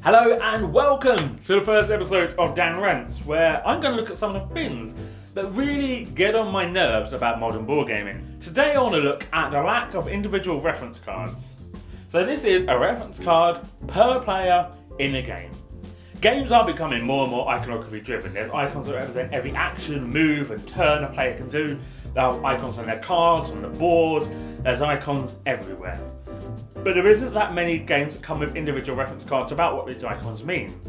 Hello and welcome to the first episode of Dan Rants, where I'm going to look at some of the things that really get on my nerves about modern board gaming. Today I want to look at the lack of individual reference cards. So this is a reference card per player in a game. Games are becoming more and more iconography driven. There's icons that represent every action, move and turn a player can do. There are icons on their cards, on the board. There's icons everywhere. But there isn't that many games that come with individual reference cards about what these icons mean.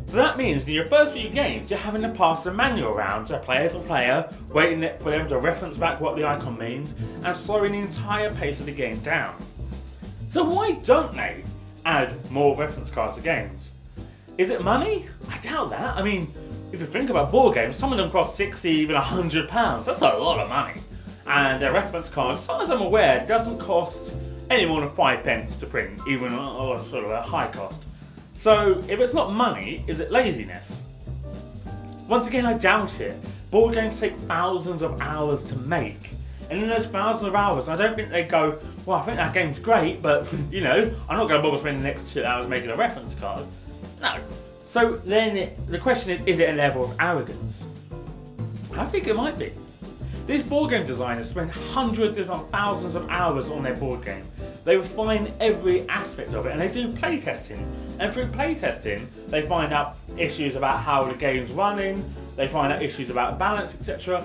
So that means in your first few games you're having to pass the manual around to player for player, waiting for them to reference back what the icon means and slowing the entire pace of the game down. So why don't they add more reference cards to games? Is it money? I doubt that. I mean, if you think about board games, some of them cost £60, even £100. That's a lot of money. And a reference card, as far as I'm aware, doesn't cost any more than 5 pence to print, even on sort of a high cost. So if it's not money, is it laziness? Once again, I doubt it. Board games take thousands of hours to make. And in those thousands of hours, I don't think they go, well, I think that game's great, but, I'm not going to bother spending the next 2 hours making a reference card. No. So then the question is it a level of arrogance? I think it might be. These board game designers spend hundreds if not thousands of hours on their board game. They refine every aspect of it and they do playtesting. And through playtesting, they find out issues about how the game's running, they find out issues about balance, etc.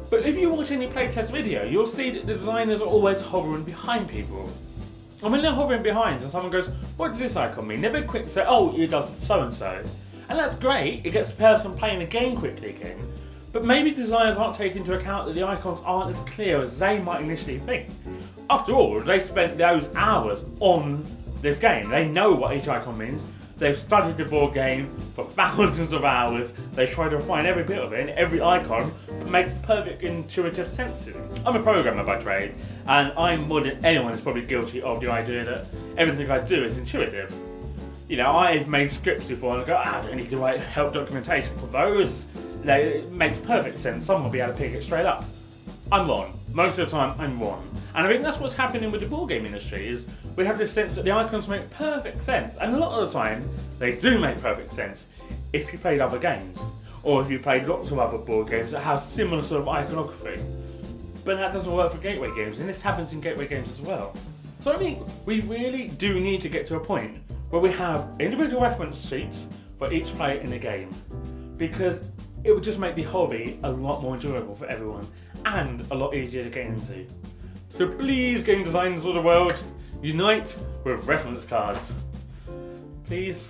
But if you watch any playtest video, you'll see that the designers are always hovering behind people. And when they're hovering behind and someone goes, what does this icon mean? They're very quick to say, oh, it does so and so. And that's great, it gets the person playing the game quickly again. But maybe designers aren't taking into account that the icons aren't as clear as they might initially think. After all, they spent those hours on this game. They know what each icon means. They've studied the board game for thousands of hours. They try to refine every bit of it and every icon that makes perfect intuitive sense to them. I'm a programmer by trade, and I'm more than anyone is probably guilty of the idea that everything I do is intuitive. I've made scripts before and I go, I don't need to write help documentation for those. It makes perfect sense. Someone will be able to pick it straight up. I'm wrong. Most of the time, I'm wrong. And I think that's what's happening with the board game industry is we have this sense that the icons make perfect sense. And a lot of the time, they do make perfect sense if you played other games. Or if you played lots of other board games that have similar sort of iconography. But that doesn't work for gateway games, and this happens in gateway games as well. So I think we really do need to get to a point where we have individual reference sheets for each player in the game. Because it would just make the hobby a lot more enjoyable for everyone and a lot easier to get into. So please, game designers of the world, unite with reference cards. Please.